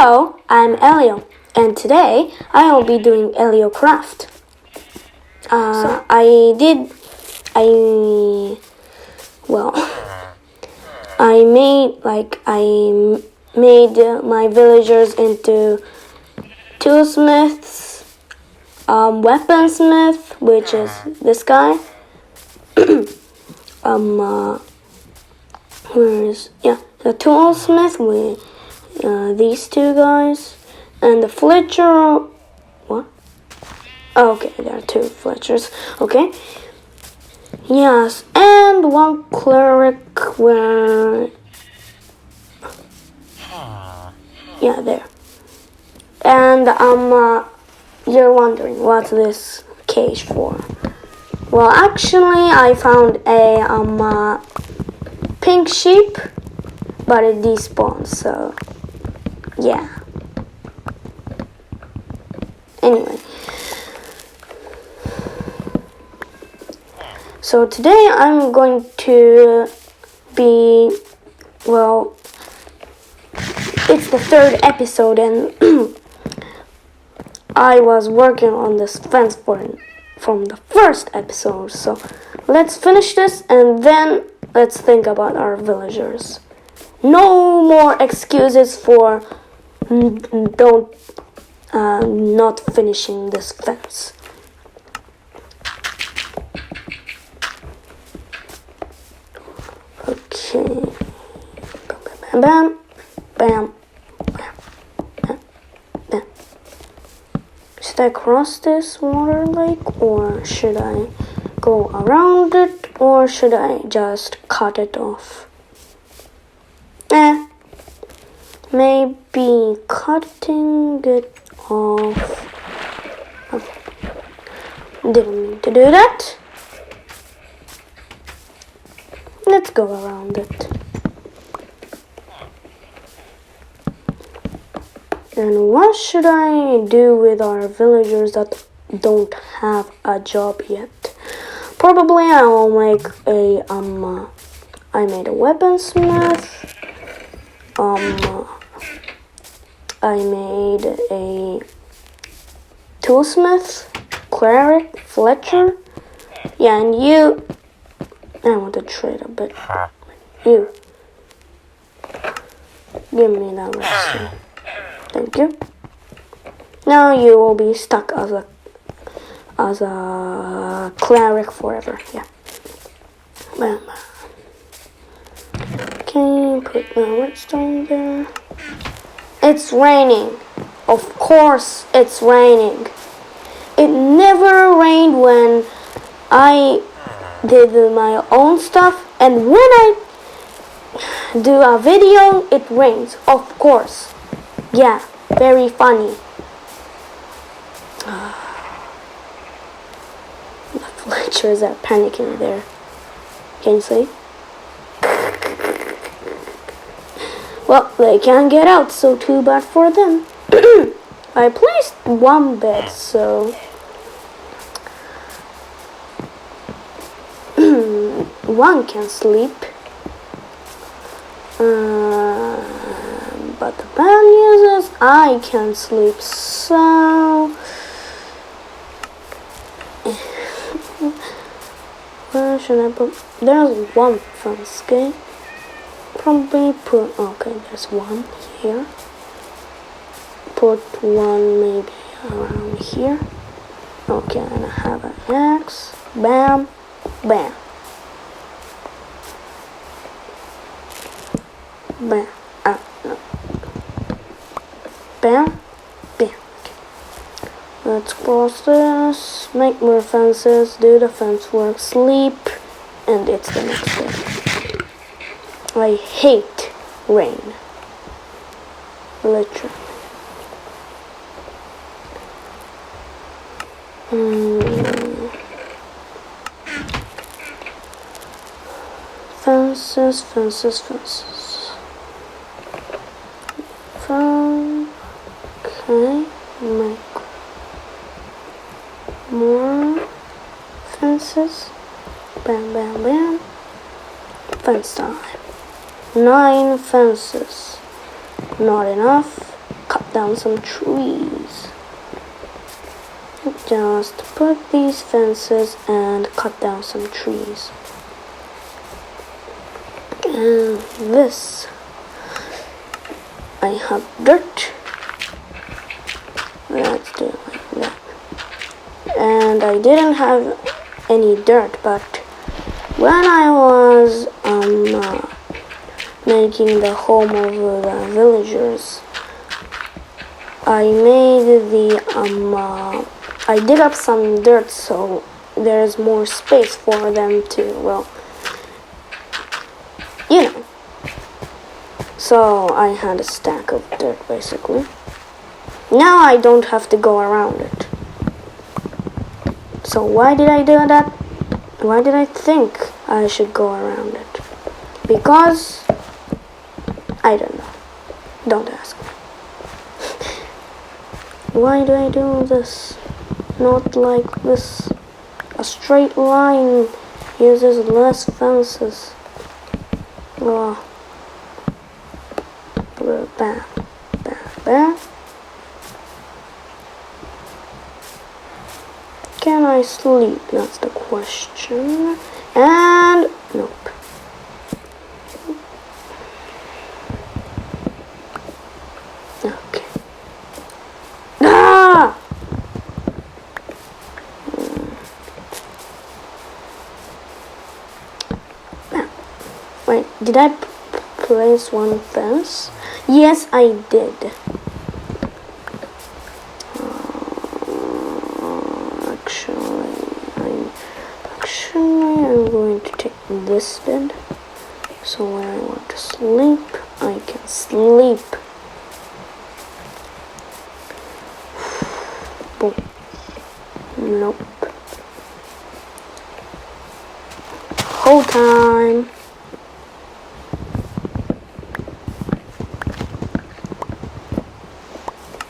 Hello, I'm Elio, and today I will be doing Elio Craft. I made my villagers into toolsmiths, weaponsmith, which is this guy. The toolsmith with these two guys, and the fletcher. What? Oh, okay, there are two fletchers. Okay. Yes, and one cleric where. Yeah, there. And you're wondering what's this cage for? Well, actually, I found a pink sheep, but it despawned, so yeah. Anyway, so today I'm going to be, it's the third episode, and I was working on this fence from the first episode, so let's finish this and then let's think about our villagers. No more excuses for not finishing this fence. Okay. Bam, bam, bam, bam, bam, bam. Should I cross this water lake, or should I go around it, or should I just cut it off? Maybe cutting it off. Okay. Didn't mean to do that. Let's go around it. And what should I do with our villagers that don't have a job yet? Probably I will make I made a weaponsmith. I made a toolsmith, cleric, fletcher. Yeah, and you. I want to trade a bit. You. Give me that recipe. Thank you. Now you will be stuck as a cleric forever. Yeah. Bam. Okay, put the redstone there. It's raining. Of course it's raining. It never rained when I did my own stuff, and when I do a video, it rains. Of course. Yeah, very funny. The fletchers are panicking there. Can you see? Well, they can't get out, so too bad for them. I placed one bed, so one can sleep. But the bad news is I can't sleep, so where should I put? There's one fence gate. Probably put, okay, there's one here. Put one maybe around here. Okay, and I have an axe. Bam, bam, bam. No. Bam, bam. Okay. Let's cross this. Make more fences. Do the fence work. Sleep, and it's the next day. I hate rain. Literally. Fences, fences, fences. Okay, make more fences. Bam, bam, bam. Fence time. 9 fences. Not enough. Cut. down some trees. Just put these fences and cut down some trees. And this, I have dirt. Let's do it like that. And I didn't have any dirt, but when I was making the home of the villagers, I made the I dig up some dirt so there's more space for them to, well, you know. So I had a stack of dirt basically. Now I don't have to go around it. So why did I do that? Why did I think I should go around it? Because I don't know. Don't ask me. Why do I do this? Not like this. A straight line uses less fences. Oh. Bam, bam, bam. Can I sleep? That's the question. And nope. Okay. Ah! Wait, did I place one fence? Yes, I did. Actually, I'm going to take this bed. So when I want to sleep, I can sleep. Boom. Nope. Whole time.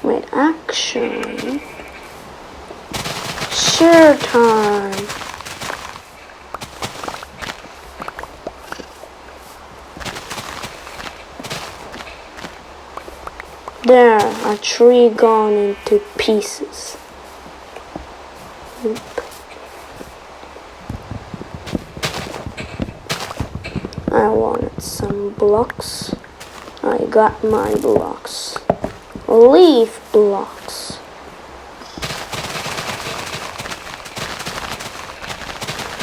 Wait, actually, share time. There, a tree gone into pieces. Oop. I wanted some blocks. I got my blocks. Leaf blocks.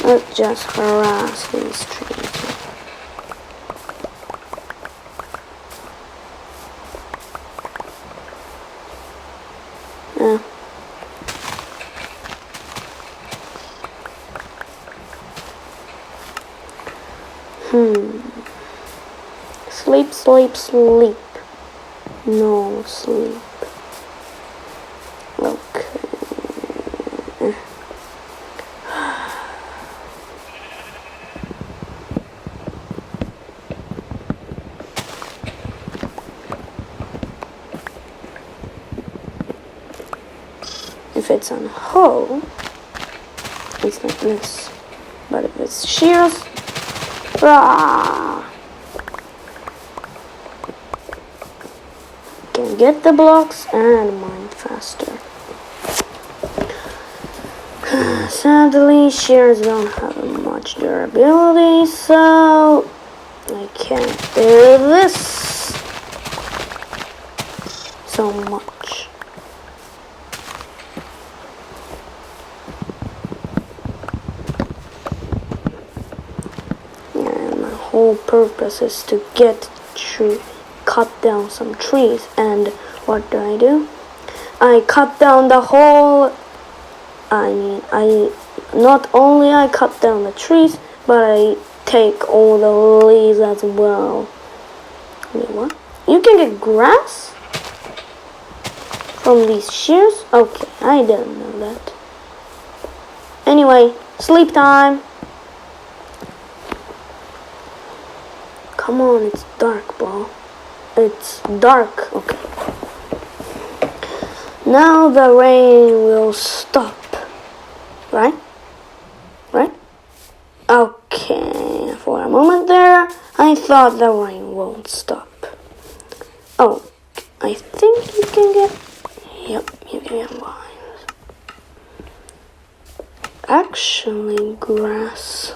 Let's just harass these trees. Yeah. Sleep, sleep, sleep. No sleep. Okay. If it's on hoe, it's like this. But if it's shears, rah! Can get the blocks and mine faster. Sadly, shears don't have much durability, so I can't do this so much. And my whole purpose is to cut down some trees, and what do? I cut down the whole. I not only I cut down the trees, but I take all the leaves as well. Wait, what? You can get grass from these shears? Okay, I didn't know that. Anyway, sleep time. Come on, it's dark, bro. It's dark. Okay. Now the rain will stop. Right? Right? Okay. For a moment there, I thought the rain won't stop. Oh, I think you can get... Yep, you can get vines. Actually, grass.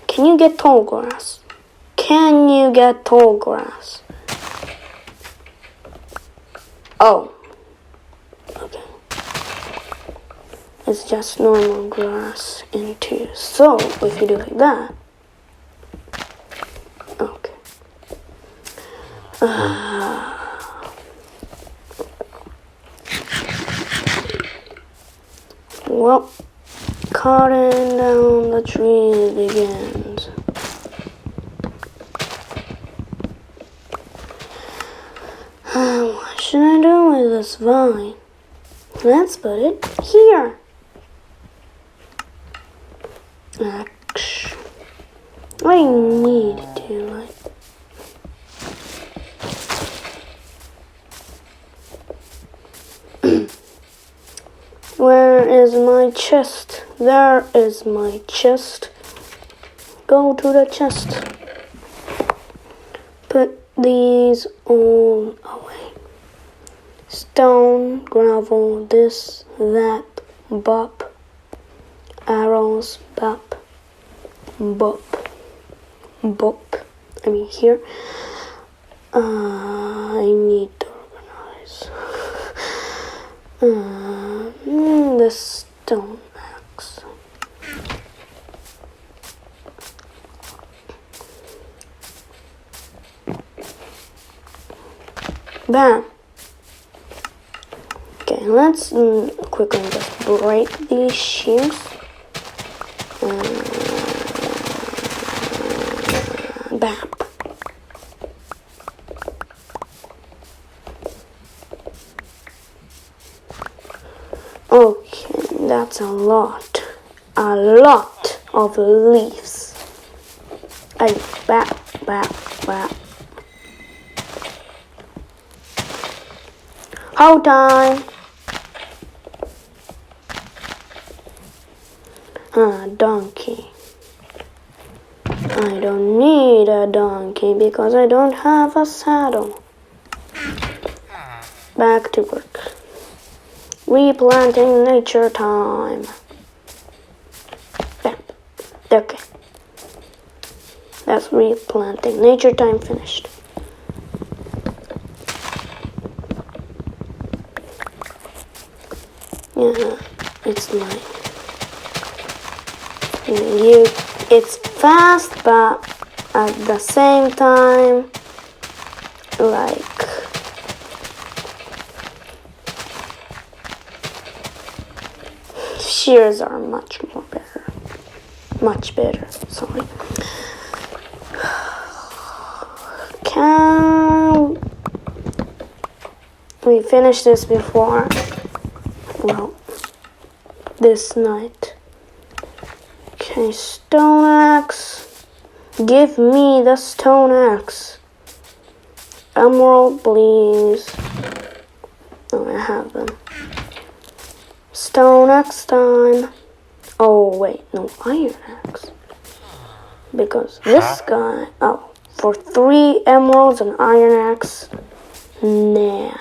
Can you get tall grass? Can you get tall grass? Oh. Okay. It's just normal grass in 2. So, if you do like that. Okay. Well, cutting down the trees begins. What should I do with this vine? Let's put it here. I need to like. Where is my chest? There is my chest. Go to the chest. Put these all away. Stone, gravel, this, that, bop, arrows, bop, bop, bop. I mean here. I need to organize. The stone axe. Bam. Okay, let's quickly just break these shears. Bam. Okay, that's a lot of leaves. Hey, bap, bap, bap. Hold time. Donkey. I don't need a donkey because I don't have a saddle. Back to work. Replanting nature time. Bam. Okay. That's replanting nature time finished. Yeah, it's mine. It's fast, but at the same time, like, shears are much better. Sorry. Can we finish this before? Well, this night. Okay, stone axe. Give me the stone axe. Emerald, please. Oh, I have them. Stone axe time. Oh, wait, no, iron axe. Because this guy, oh, for 3 emeralds and iron axe, nah.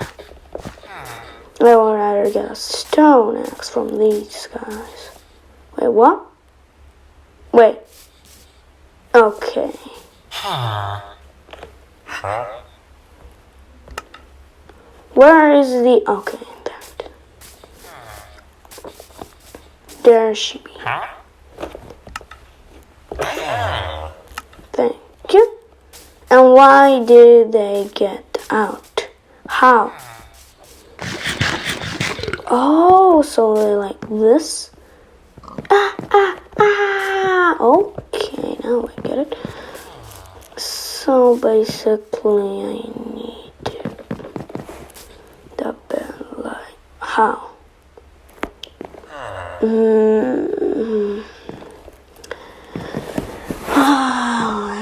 I would rather get a stone axe from these guys. Wait, what? Wait. Okay. Where is the... Okay, there she be. Thank you. And why did they get out? How? Oh, so they're like this? Okay, now I get it. So basically I need the bell light. How?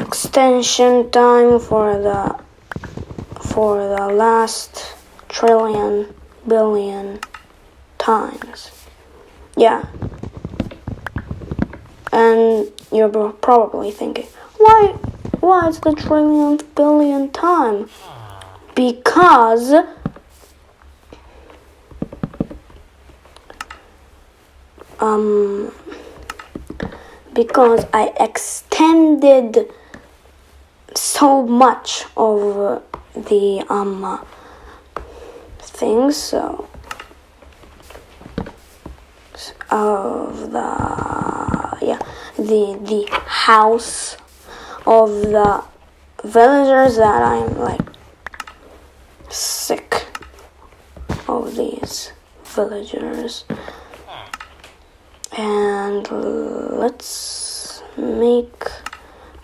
Extension time for the last trillion billion times. Yeah. And you're probably thinking, why is the trillionth billion time? because I extended so much of the things, so of the house of the villagers that I'm like sick of these villagers. And let's make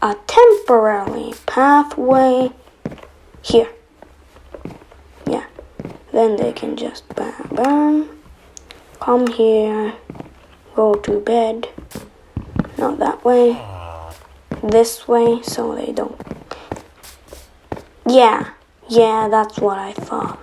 a temporary pathway here. Yeah, then they can just bam bam come here, go to bed, not that way, this way, so they don't. Yeah, that's what I thought.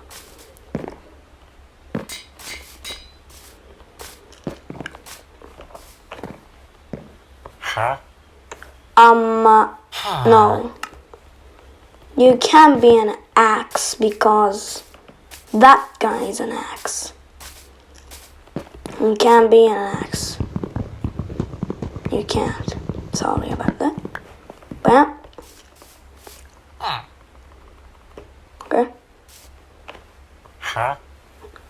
No. You can't be an axe because that guy is an axe. You can't be an axe. You can't. Sorry about that. Bam. Okay.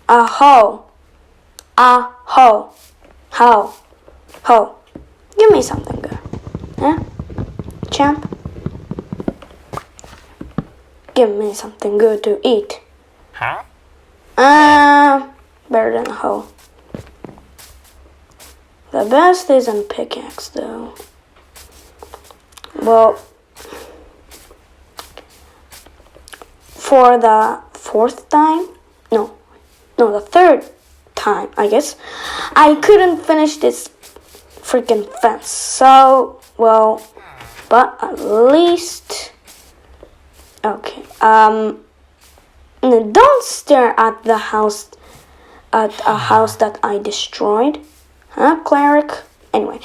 A hoe. Hoe. Give me something good. Huh? Champ? Give me something good to eat. Better than a hoe. The best is a pickaxe, though. Well, for the fourth time, no, the third time, I guess, I couldn't finish this freaking fence. So, well, but at least, okay. Don't stare at the house, at a house that I destroyed. Huh, cleric? Anyway,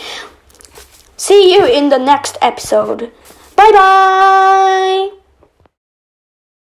see you in the next episode. Bye bye!